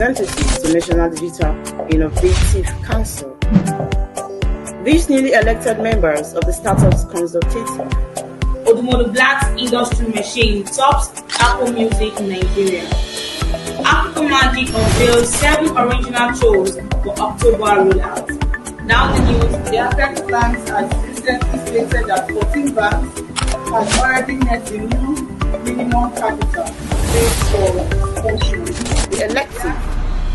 representatives to National Digital Innovative Council. These newly elected members of the Startups Consultative Odumodu Black's industry machine tops Apple Music in Nigeria. Africa Magic unveils 7 original shows for October rollout. Now the news. The affected banks has recently stated that 14 banks have already met the new minimum capital base for function. the elective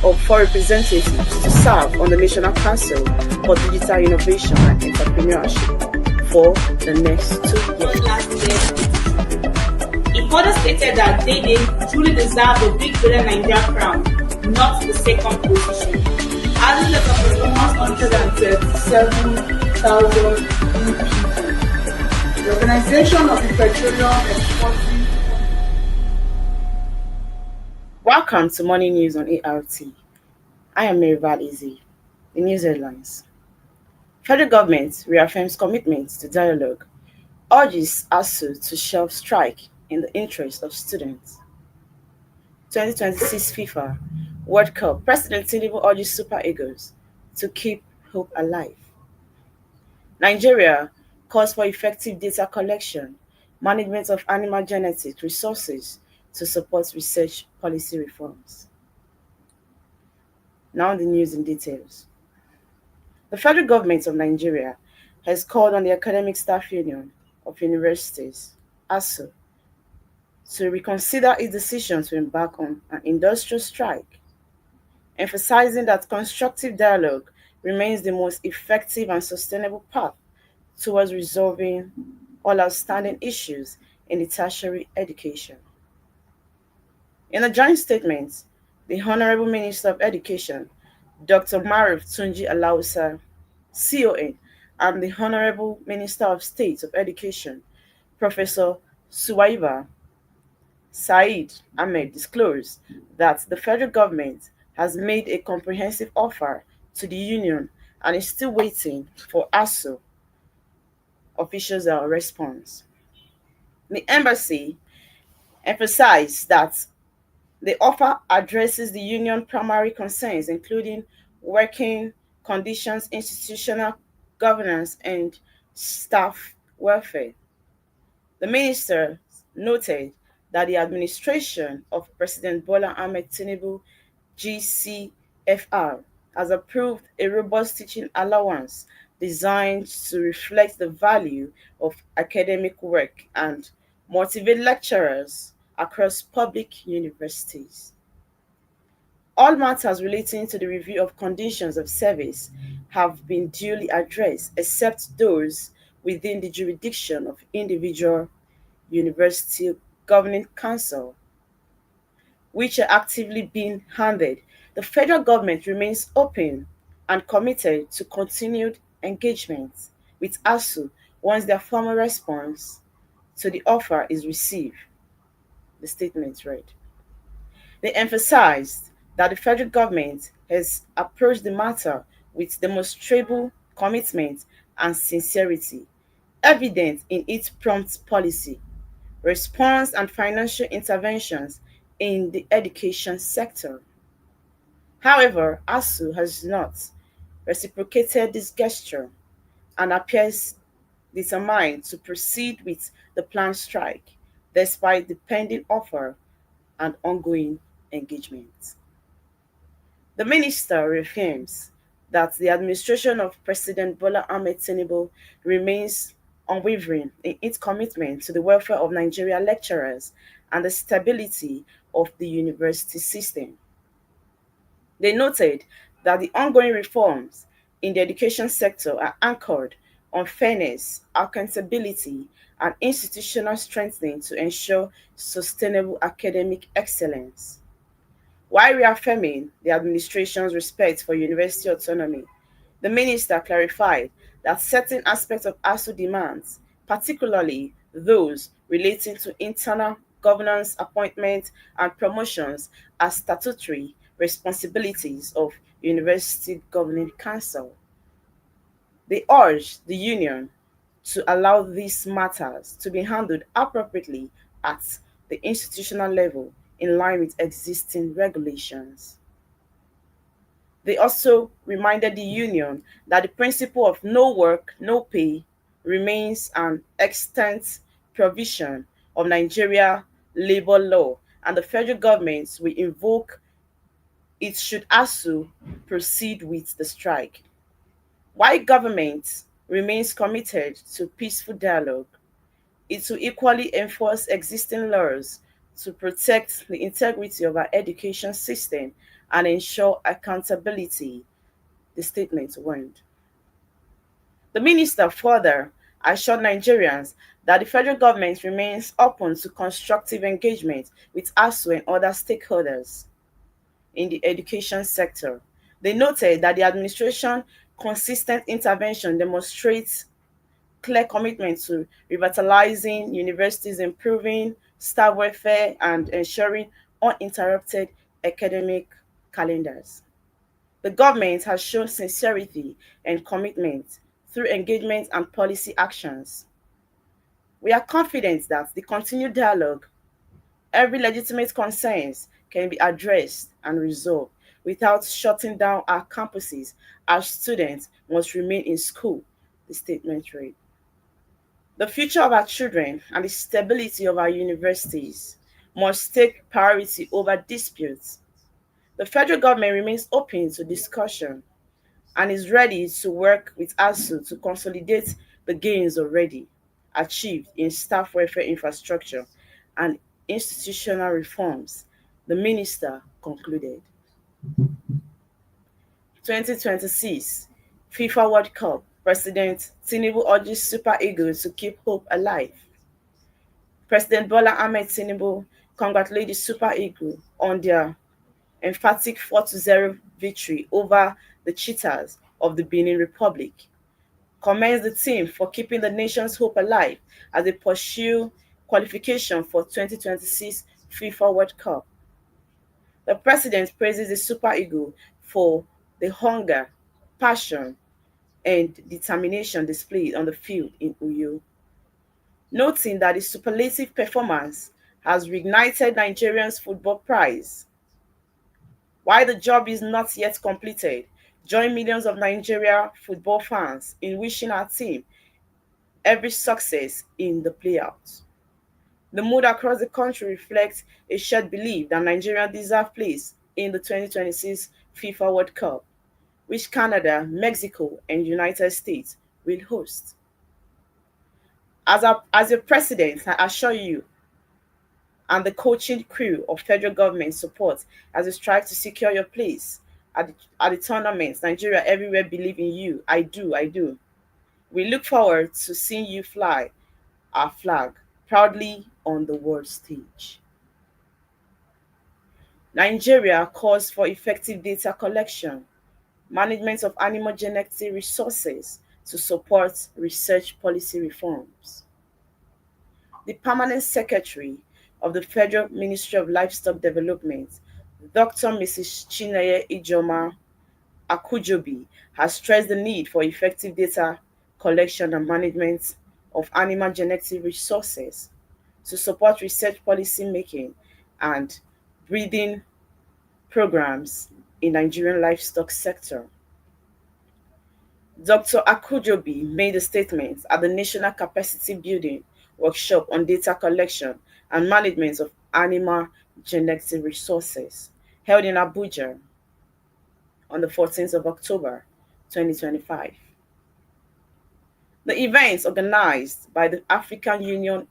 of 4 representatives to serve on the National Council for Digital Innovation and Entrepreneurship for the next 2 years. Last year, it further stated that they truly deserve the Big Brother Nigeria crown, not the second position. Adding that the 137,000 new people. The Organization of the Petroleum Exporting. Welcome to Morning News on ART. I am Merival Izzy. The news headlines. Federal government reaffirms commitment to dialogue, urges ASU to shelve strike in the interest of students. 2026 FIFA World Cup, President Tinubu urges Super Eagles to keep hope alive. Nigeria calls for effective data collection, management of animal genetic resources to support research policy reforms. Now the news in details. The federal government of Nigeria has called on the Academic Staff Union of Universities, ASU, to reconsider its decision to embark on an industrial strike, emphasizing that constructive dialogue remains the most effective and sustainable path towards resolving all outstanding issues in the tertiary education. In a joint statement, the Honorable Minister of Education, Dr. Maruf Tunji Alausa, CON, and the Honorable Minister of State of Education, Professor Suwaiba Said Ahmed, disclosed that the federal government has made a comprehensive offer to the union and is still waiting for ASU officials' response. The embassy emphasized that the offer addresses the union primary concerns, including working conditions, institutional governance, and staff welfare. The minister noted that the administration of President Bola Ahmed Tinubu GCFR has approved a robust teaching allowance designed to reflect the value of academic work and motivate lecturers across public universities. All matters relating to the review of conditions of service have been duly addressed, except those within the jurisdiction of individual university governing council, which are actively being handled. The federal government remains open and committed to continued engagement with ASU once their formal response to the offer is received, the statement read. They emphasized that the federal government has approached the matter with demonstrable commitment and sincerity, evident in its prompt policy, response, and financial interventions in the education sector. However, ASU has not reciprocated this gesture and appears determined to proceed with the planned strike despite the pending offer and ongoing engagement. The minister reaffirms that the administration of President Bola Ahmed Tinubu remains unwavering in its commitment to the welfare of Nigeria lecturers and the stability of the university system. They noted that the ongoing reforms in the education sector are anchored on fairness, accountability, and institutional strengthening to ensure sustainable academic excellence. While reaffirming the administration's respect for university autonomy, the minister clarified that certain aspects of ASU demands, particularly those relating to internal governance, appointments, and promotions, are statutory responsibilities of University Governing Council. They urged the union to allow these matters to be handled appropriately at the institutional level in line with existing regulations. They also reminded the union that the principle of no work, no pay remains an extant provision of Nigeria labor law, and the federal government will invoke it should ASU proceed with the strike. While government remains committed to peaceful dialogue, it will equally enforce existing laws to protect the integrity of our education system and ensure accountability, the statement warned. The minister further assured Nigerians that the federal government remains open to constructive engagement with ASU and other stakeholders in the education sector. They noted that the administration consistent intervention demonstrates clear commitment to revitalizing universities, improving staff welfare, and ensuring uninterrupted academic calendars. The government has shown sincerity and commitment through engagement and policy actions. We are confident that the continued dialogue, every legitimate concerns can be addressed and resolved without shutting down our campuses as students must remain in school, the statement read. The future of our children and the stability of our universities must take priority over disputes. The federal government remains open to discussion and is ready to work with ASU to consolidate the gains already achieved in staff welfare infrastructure and institutional reforms, the minister concluded. 2026 FIFA World Cup, President Tinubu urges Super Eagles to keep hope alive. President Bola Ahmed Tinubu congratulated the Super Eagles on their emphatic 4-0 victory over the Cheetahs of the Benin Republic, commends the team for keeping the nation's hope alive as they pursue qualification for 2026 FIFA World Cup. The president praises the Super Eagle for the hunger, passion, and determination displayed on the field in Uyo, noting that the superlative performance has reignited Nigerians' football prize. While the job is not yet completed, join millions of Nigeria football fans in wishing our team every success in the playout. The mood across the country reflects a shared belief that Nigeria deserves place in the 2026 FIFA World Cup, which Canada, Mexico, and United States will host. As a president, I assure you and the coaching crew of federal government support as we strive to secure your place at the tournaments. Nigeria everywhere believe in you. I do, I do. We look forward to seeing you fly our flag proudly on the world stage. Nigeria calls for effective data collection, management of animal genetic resources to support research policy reforms. The Permanent Secretary of the Federal Ministry of Livestock Development, Dr. Mrs. Chineye Ijoma Akujobi, has stressed the need for effective data collection and management of animal genetic resources to support research policy making and breeding programs in Nigerian livestock sector. Dr. Akujobi made a statement at the National Capacity Building Workshop on Data Collection and Management of Animal Genetic Resources held in Abuja on the 14th of October 2025. The event, organized by the African Union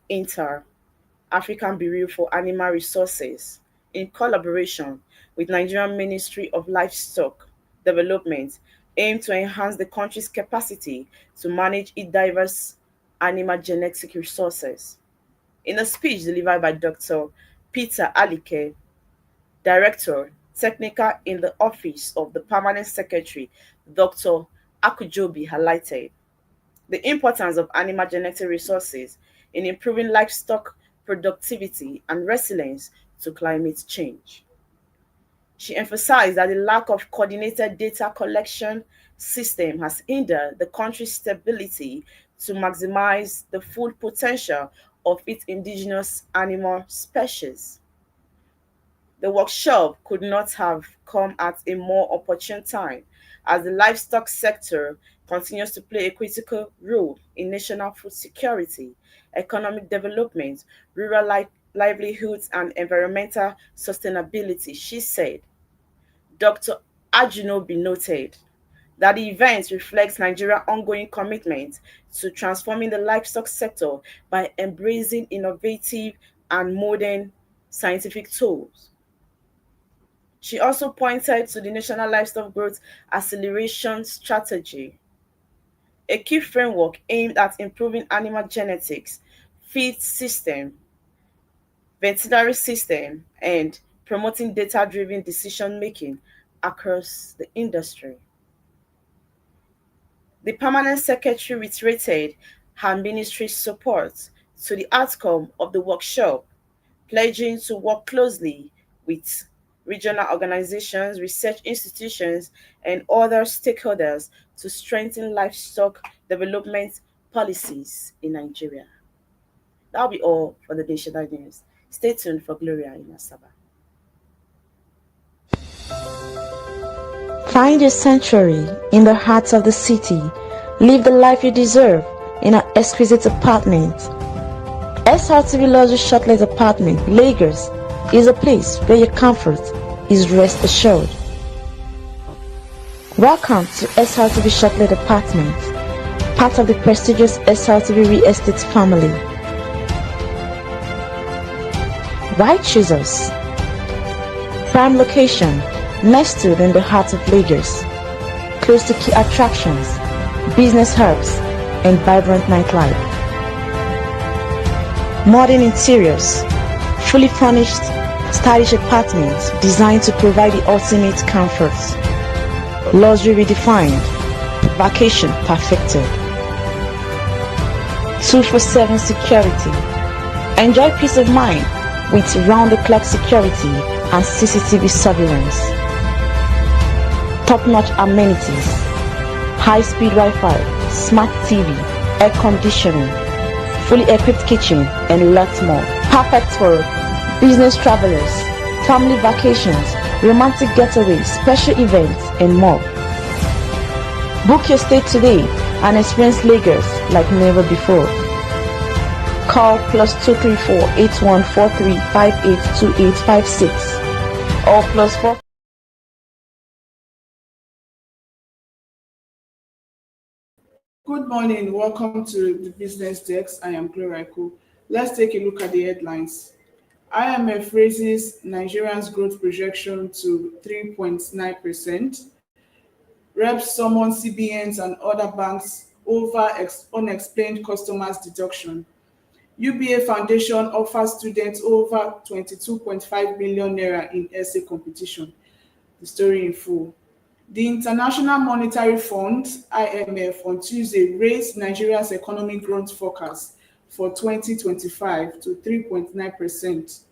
African Bureau for Animal Resources in collaboration with Nigerian Ministry of Livestock Development, aimed to enhance the country's capacity to manage its diverse animal genetic resources. In a speech delivered by Dr. Peter Alike, Director, Technical in the Office of the Permanent Secretary, Dr. Akujobi highlighted the importance of animal genetic resources in improving livestock productivity and resilience to climate change. She emphasized that the lack of coordinated data collection system has hindered the country's stability to maximize the full potential of its indigenous animal species. The workshop could not have come at a more opportune time, as the livestock sector continues to play a critical role in national food security, economic development, rural livelihoods, and environmental sustainability, she said. Dr. Ajunobi noted that the event reflects Nigeria's ongoing commitment to transforming the livestock sector by embracing innovative and modern scientific tools. She also pointed to the National Livestock Growth Acceleration Strategy, a key framework aimed at improving animal genetics, feed system, veterinary system, and promoting data-driven decision-making across the industry. The permanent secretary reiterated her ministry's support to the outcome of the workshop, pledging to work closely with regional organizations, research institutions, and other stakeholders to strengthen livestock development policies in Nigeria. That'll be all for the National News. Stay tuned for Gloria in Asaba. Find your sanctuary in the heart of the city. Live the life you deserve in an exquisite apartment. SRTV Luxury Shortlet Apartment, Lagos, is a place where your comfort is rest assured. Welcome to SRTV Shortlet Apartment, part of the prestigious SRTV Real Estate family. Why choose us? Prime location, nestled in the heart of Lagos, close to key attractions, business hubs, and vibrant nightlife. Modern interiors, fully furnished, stylish apartments designed to provide the ultimate comfort. Luxury redefined, vacation perfected. 24/7 security. Enjoy peace of mind with round-the-clock security and CCTV surveillance. Top-notch amenities, high-speed Wi-Fi, smart TV, air conditioning, fully equipped kitchen, and lots more. Perfect for business travelers, family vacations, romantic getaways, special events, and more. Book your stay today and experience Lagos like never before. Call +234 8143 582856 or +4. Good morning. Welcome to the Business Desk. I am Gloria. Let's take a look at the headlines. IMF raises Nigeria's growth projection to 3.9%. Reps summon CBNs and other banks over unexplained customers deduction. UBA Foundation offers students over 22.5 million naira in essay competition. The story in full. The International Monetary Fund (IMF) on Tuesday raised Nigeria's economic growth forecast for 2025 to 3.9%,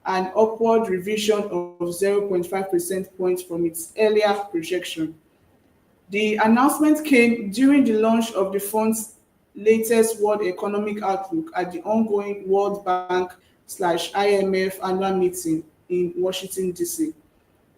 an upward revision of 0.5 percentage points from its earlier projection. The announcement came during the launch of the fund's latest World Economic Outlook at the ongoing World Bank/IMF annual meeting in Washington, D.C.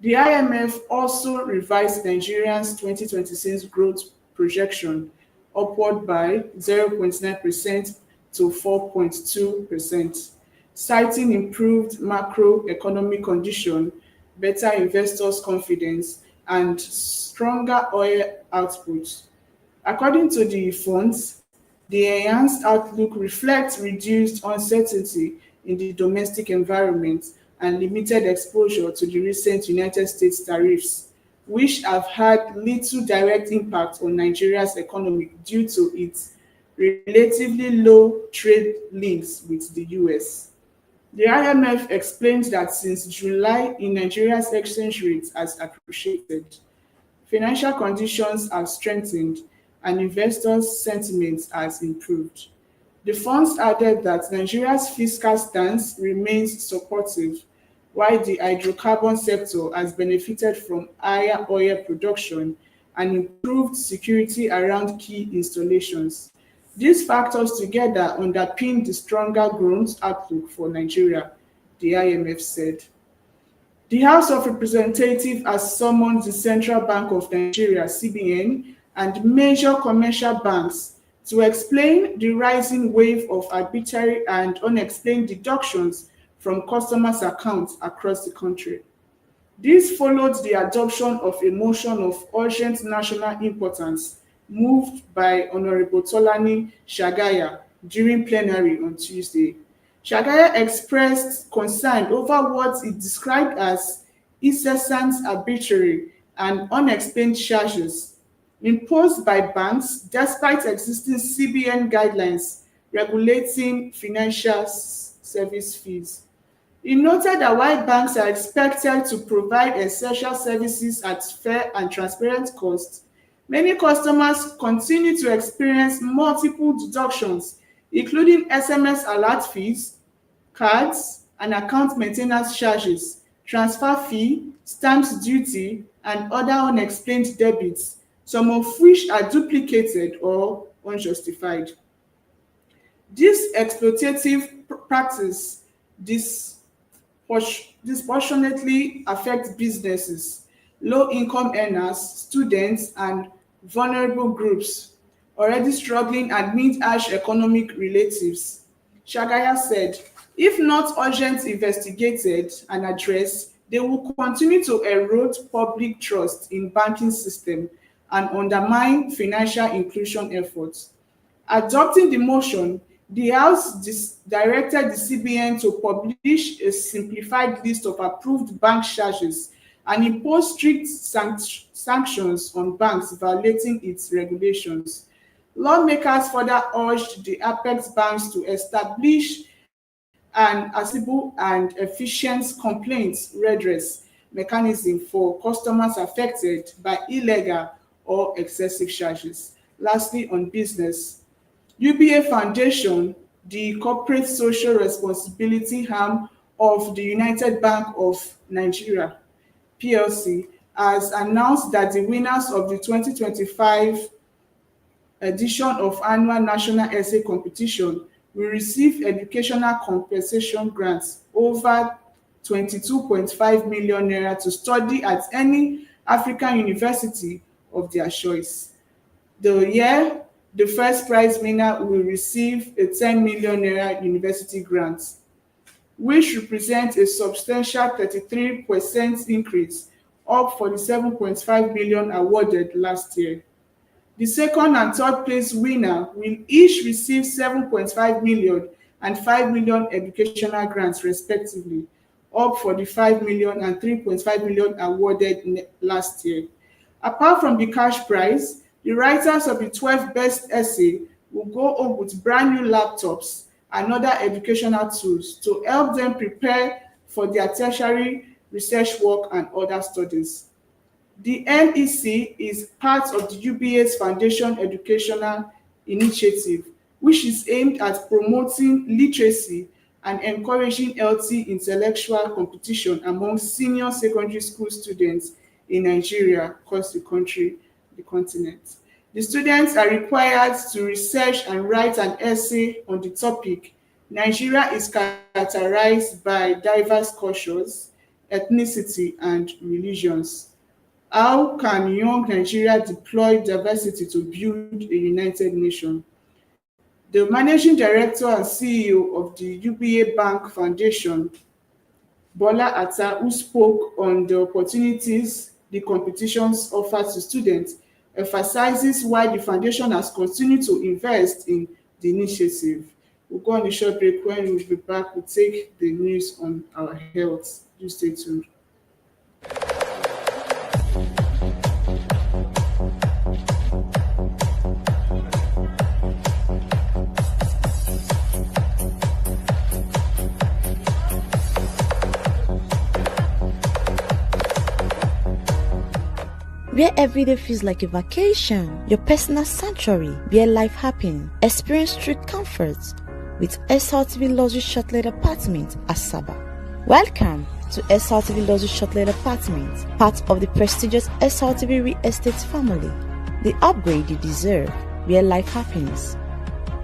The IMF also revised Nigeria's 2026 growth projection upward by 0.9% to 4.2%, citing improved macroeconomic condition, better investors' confidence, and stronger oil output. According to the funds, the enhanced outlook reflects reduced uncertainty in the domestic environment and limited exposure to the recent United States tariffs, which have had little direct impact on Nigeria's economy due to its relatively low trade links with the US. The IMF explains that since July, in Nigeria's exchange rate has appreciated, financial conditions have strengthened, and investors' sentiment has improved. The funds added that Nigeria's fiscal stance remains supportive, while the hydrocarbon sector has benefited from higher oil production and improved security around key installations. These factors together underpin the stronger growth outlook for Nigeria, the IMF said. The House of Representatives has summoned the Central Bank of Nigeria (CBN) and major commercial banks to explain the rising wave of arbitrary and unexplained deductions from customers' accounts across the country. This followed the adoption of a motion of urgent national importance moved by Honorable Tolani Shagaya during plenary on Tuesday. Shagaya expressed concern over what he described as incessant, arbitrary, and unexplained charges imposed by banks despite existing CBN guidelines regulating financial service fees. He noted that while banks are expected to provide essential services at fair and transparent cost, many customers continue to experience multiple deductions, including SMS alert fees, cards and account maintenance charges, transfer fee, stamp duty, and other unexplained debits, some of which are duplicated or unjustified. This exploitative practice disproportionately affect businesses, low-income earners, students, and vulnerable groups already struggling amid harsh economic relatives. Shagaya said, if not urgently investigated and addressed, they will continue to erode public trust in banking system and undermine financial inclusion efforts. Adopting the motion, the House directed the CBN to publish a simplified list of approved bank charges and impose strict sanctions on banks violating its regulations. Lawmakers further urged the apex banks to establish an accessible and efficient complaints redress mechanism for customers affected by illegal or excessive charges. Lastly, on business, UBA Foundation, the corporate social responsibility arm of the United Bank of Nigeria (PLC), has announced that the winners of the 2025 edition of annual national essay competition will receive educational compensation grants over 22.5 million naira to study at any African university of their choice. The first prize winner will receive a 10 million naira university grant, which represents a substantial 33% increase, up from the 7.5 million awarded last year. The second and third place winner will each receive 7.5 million and 5 million educational grants respectively, up for the 5 million and 3.5 million awarded last year. Apart from the cash prize, the writers of the 12 best essay will go home with brand new laptops and other educational tools to help them prepare for their tertiary research work and other studies. The NEC is part of the UBA's Foundation Educational Initiative, which is aimed at promoting literacy and encouraging healthy intellectual competition among senior secondary school students in Nigeria across the country, the continent. The students are required to research and write an essay on the topic. Nigeria is characterized by diverse cultures, ethnicity, and religions. How can young Nigeria deploy diversity to build a united nation? The managing director and CEO of the UBA Bank Foundation, Bola Atta, who spoke on the opportunities the competitions offer to students, emphasizes why the foundation has continued to invest in the initiative. We'll go on a short break. When we'll be back, we'll take the news on our health. Do stay tuned. Where every day feels like a vacation, your personal sanctuary, where life happens. Experience strict comforts with SRTV Luxury Shortlet Apartment, Asaba. Welcome to SRTV Luxury Shortlet Apartment, part of the prestigious SRTV Real Estate family. The upgrade you deserve, where life happens.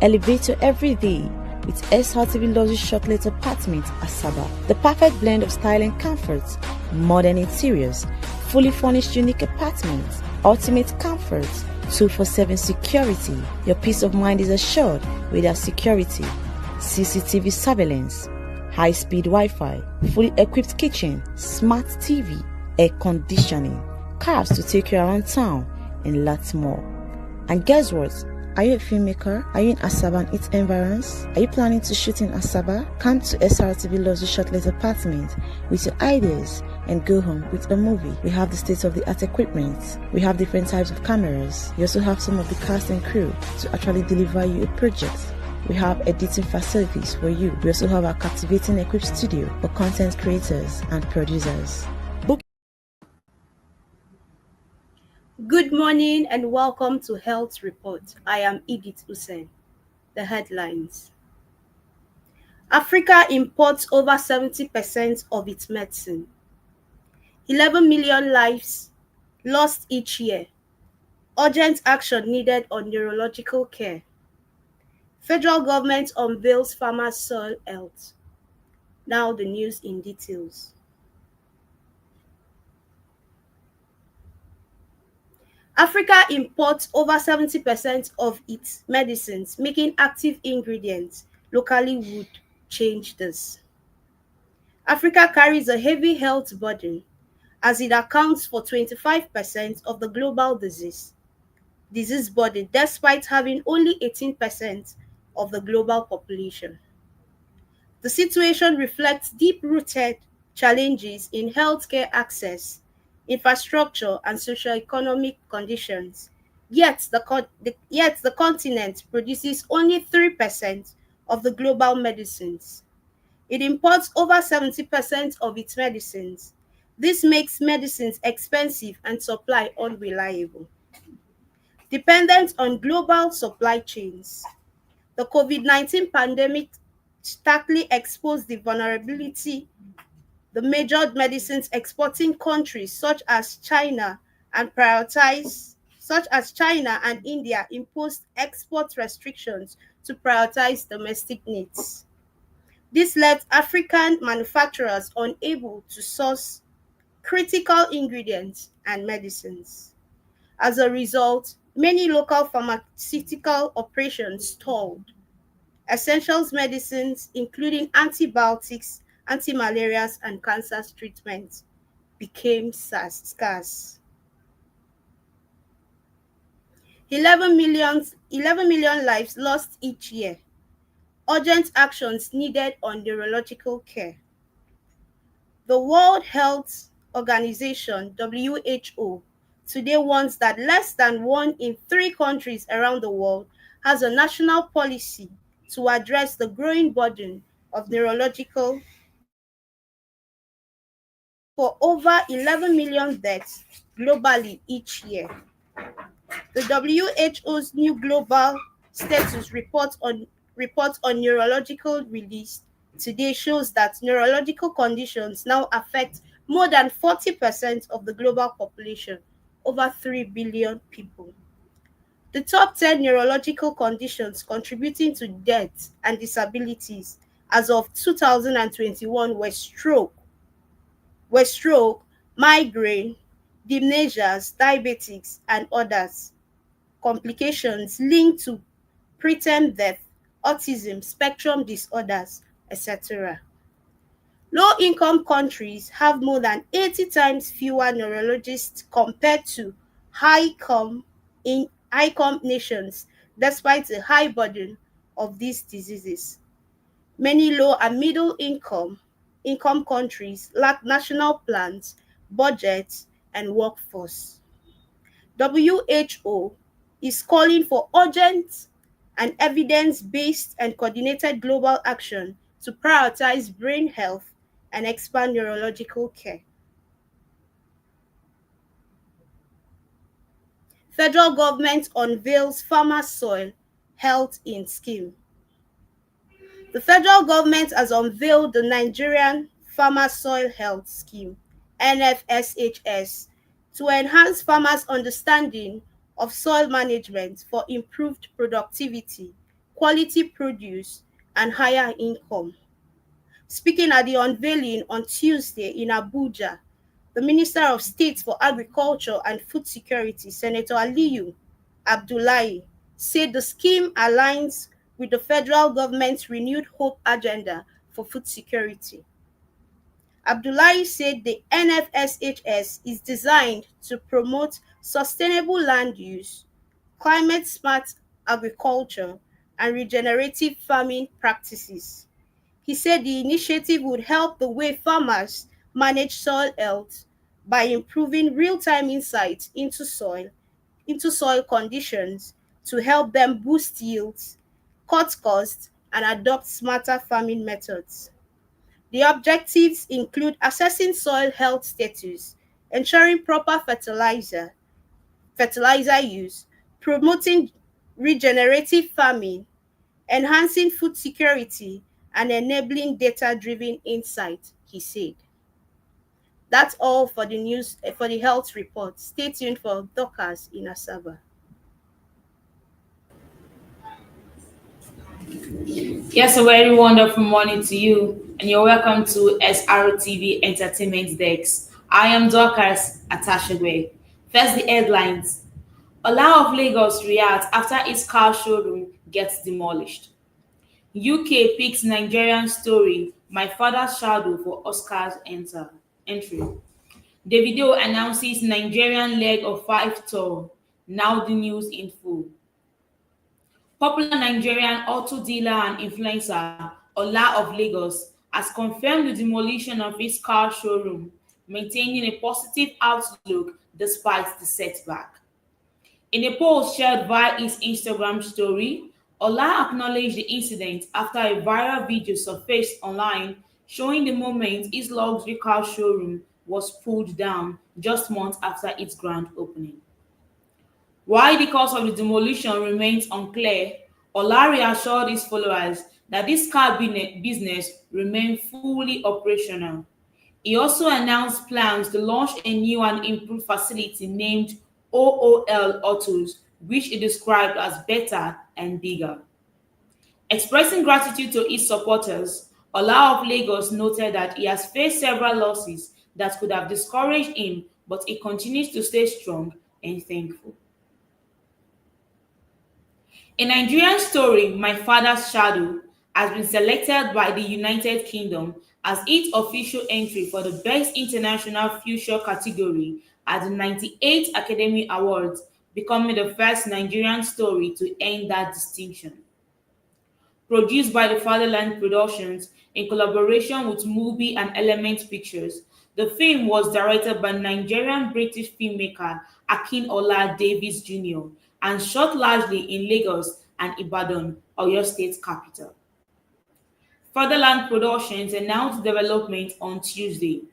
Elevator every day, with SRTV Luxury Chocolate Apartment, Asaba. The perfect blend of style and comfort, modern interiors, fully furnished unique apartments, ultimate comfort, 247 security. Your peace of mind is assured with our security, CCTV surveillance, high-speed Wi-Fi, fully equipped kitchen, smart TV, air conditioning, cars to take you around town, and lots more. And guess what? Are you a filmmaker? Are you in Asaba and its environs? Are you planning to shoot in Asaba? Come to SRTV Luxury Shortlet Apartment with your ideas and go home with a movie. We have the state-of-the-art equipment. We have different types of cameras. We also have some of the cast and crew to actually deliver you a project. We have editing facilities for you. We also have our captivating equipped studio for content creators and producers. Good morning and welcome to Health Report. I am Edith Hussein. The headlines. Africa imports over 70% of its medicine. 11 million lives lost each year. Urgent action needed on neurological care. Federal government unveils farmer soil health. Now the news in details. Africa imports over 70% of its medicines, making active ingredients locally would change this. Africa carries a heavy health burden as it accounts for 25% of the global disease burden despite having only 18% of the global population. The situation reflects deep-rooted challenges in healthcare access, infrastructure, and socio-economic conditions. Yet the continent produces only 3% of the global medicines. It imports over 70% of its medicines. This makes medicines expensive and supply unreliable. Dependent on global supply chains. The COVID-19 pandemic starkly exposed the vulnerability the major medicines exporting countries such as China and India imposed export restrictions to prioritize domestic needs. This left African manufacturers unable to source critical ingredients and medicines. As a result, many local pharmaceutical operations stalled. Essentials medicines, including antibiotics, anti-malarials, and cancer treatments, became scarce. 11 million lives lost each year. Urgent actions needed on neurological care. The World Health Organization, WHO, today warns that less than 1 in 3 countries around the world has a national policy to address the growing burden of neurological for over 11 million deaths globally each year. The WHO's new global status report on neurological release today shows that neurological conditions now affect more than 40% of the global population, over 3 billion people. The top 10 neurological conditions contributing to death and disabilities as of 2021 were stroke, migraine, dementias, diabetes, and others. Complications linked to preterm death, autism, spectrum disorders, etc. Low-income countries have more than 80 times fewer neurologists compared to high-income nations, despite the high burden of these diseases. Many low and middle income countries lack national plans, budgets, and workforce. WHO is calling for urgent and evidence-based and coordinated global action to prioritize brain health and expand neurological care. Federal government unveils farmer soil health in scheme. The federal government has unveiled the Nigerian Farmer Soil Health Scheme (NFSHS) to enhance farmers' understanding of soil management for improved productivity, quality produce, and higher income. Speaking at the unveiling on Tuesday in Abuja, the Minister of State for Agriculture and Food Security, Senator Aliyu Abdullahi, said the scheme aligns with the federal government's renewed hope agenda for food security. Abdullahi said the NFSHS is designed to promote sustainable land use, climate smart agriculture, and regenerative farming practices. He said the initiative would help the way farmers manage soil health by improving real-time insights into soil conditions to help them boost yields, cut costs, and adopt smarter farming methods. The objectives include assessing soil health status, ensuring proper fertilizer use, promoting regenerative farming, enhancing food security, and enabling data-driven insight, he said. That's all for the news for the health report. Stay tuned for Dorcas in Asaba. Yes, a very wonderful morning to you, and you're welcome to SRTV Entertainment Desk. I am Dorcas Atashegwe. First, the headlines. Ola of Lagos reacts after its car showroom gets demolished. UK picks Nigerian story, My Father's Shadow for Oscars entry. Davido announces Nigerian leg of 5 tour. Now the news in full. Popular Nigerian auto dealer and influencer Ola of Lagos has confirmed the demolition of his car showroom, maintaining a positive outlook despite the setback. In a post shared via his Instagram story, Ola acknowledged the incident after a viral video surfaced online showing the moment his luxury car showroom was pulled down just months after its grand opening. Why the cause of the demolition remains unclear, Ola assured his followers that this car business remained fully operational. He also announced plans to launch a new and improved facility named OOL Autos, which he described as better and bigger. Expressing gratitude to his supporters, Ola of Lagos noted that he has faced several losses that could have discouraged him, but he continues to stay strong and thankful. A Nigerian story, My Father's Shadow, has been selected by the United Kingdom as its official entry for the Best International Feature category at the 98th Academy Awards, becoming the first Nigerian story to earn that distinction. Produced by the Fatherland Productions in collaboration with Mubi and Element Pictures, the film was directed by Nigerian-British filmmaker Akin-Ola Davis Jr. and shot largely in Lagos and Ibadan, Oyo State capital. Fatherland Productions announced development on Tuesday.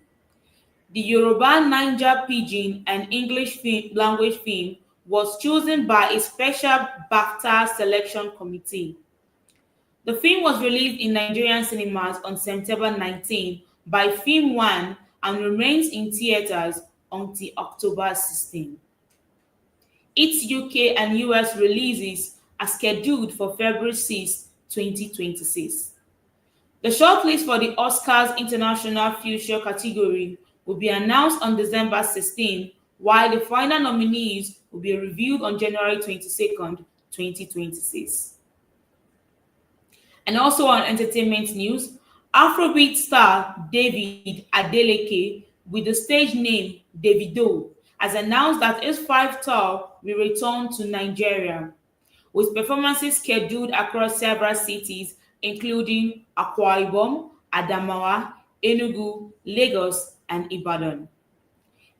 The Yoruba, Niger Pidgin, and English language film was chosen by a special BAFTA selection committee. The film was released in Nigerian cinemas on September 19 by Film One and remains in theaters until October 16. Its UK and US releases are scheduled for February 6, 2026. The shortlist for the Oscars International Feature category will be announced on December 16, while the final nominees will be revealed on January 22nd, 2026. And also on entertainment news, Afrobeat star David Adeleke, with the stage name Davido, has announced that his 5 tour will return to Nigeria, with performances scheduled across several cities, including Akwa Ibom, Adamawa, Enugu, Lagos, and Ibadan.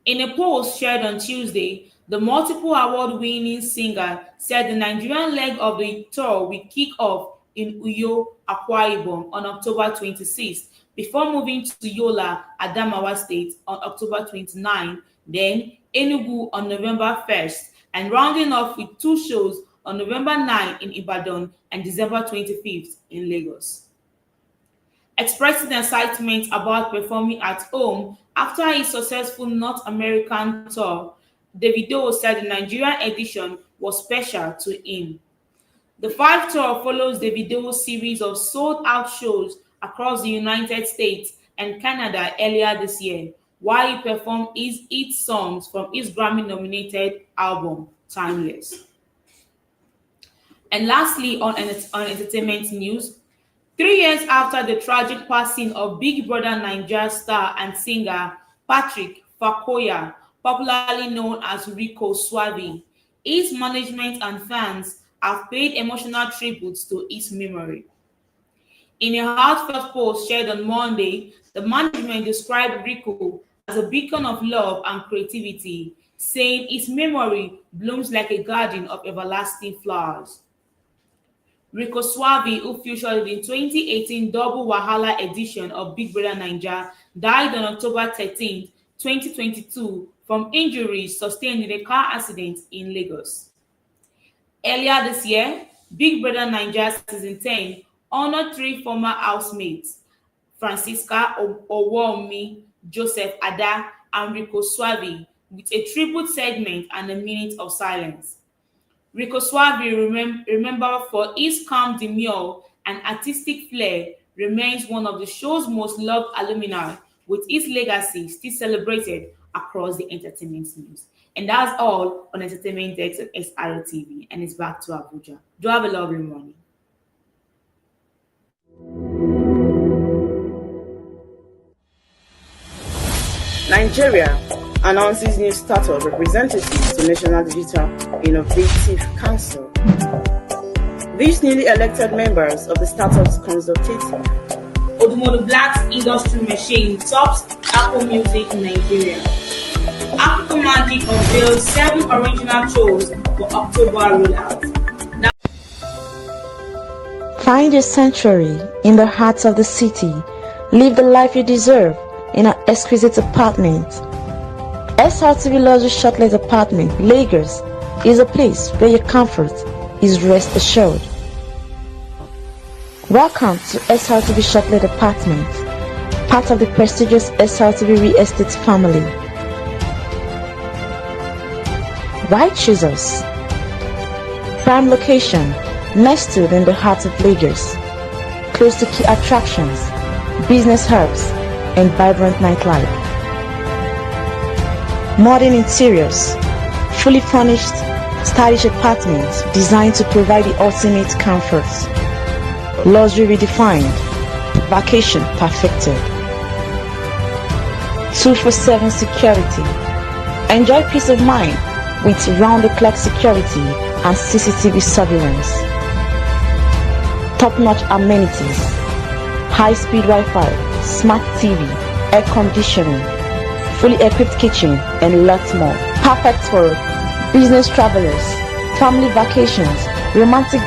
In a post shared on Tuesday, the multiple award-winning singer said the Nigerian leg of the tour will kick off in Uyo, Akwa Ibom on October 26th before moving to Yola, Adamawa State on October 29, then Enugu on November 1st, and rounding off with 2 shows on November 9 in Ibadan and December 25th in Lagos. Expressing excitement about performing at home after his successful North American tour, Davido said the Nigerian edition was special to him. The 5 tour follows Davido's series of sold-out shows across the United States and Canada earlier this year, while he performed his hit songs from his Grammy-nominated album, Timeless. And lastly, on entertainment news, 3 years after the tragic passing of Big Brother Naija star and singer Patrick Fakoya, popularly known as Rico Suave, his management and fans have paid emotional tributes to his memory. In a heartfelt post shared on Monday, the management described Rico as a beacon of love and creativity, saying his memory blooms like a garden of everlasting flowers. Rico Suave, who featured in 2018 double Wahala edition of Big Brother Naija, died on October 13, 2022 from injuries sustained in a car accident in Lagos. Earlier this year, Big Brother Naija Season 10 honored 3 former housemates, Francisca Owomi, Joseph Ada, and Rico Suave, with a tribute segment and a minute of silence. Rico Suave, remembered for his calm demeanor and artistic flair, remains one of the show's most loved alumni, with his legacy still celebrated across the entertainment news. And that's all on Entertainment Desk at SRTV, and it's back to Abuja. Do have a lovely morning. Nigeria announces new startup representatives to National Digital Innovative Council. These newly elected members of the Startups Consultative Odumodu Black's industry machine tops Apple Music in Nigeria. African Magic unveils 7 original shows for October rollout. Find your sanctuary in the heart of the city. Live the life you deserve in an exquisite apartment. SRTV Luxury Shortlet Apartment, Lagos, is a place where your comfort is rest assured. Welcome to SRTV Shortlet Apartment, part of the prestigious SRTV Real Estate family. Why choose us? Prime location, nestled in the heart of Lagos, close to key attractions, business hubs, and vibrant nightlife. Modern interiors, fully furnished, stylish apartments designed to provide the ultimate comfort. Luxury redefined, vacation perfected. 24/7 security. Enjoy peace of mind with round-the-clock security and CCTV surveillance. Top-notch amenities, high-speed Wi-Fi, smart TV, air conditioning, fully equipped kitchen, and lots more. Perfect for business travelers, family vacations, romantic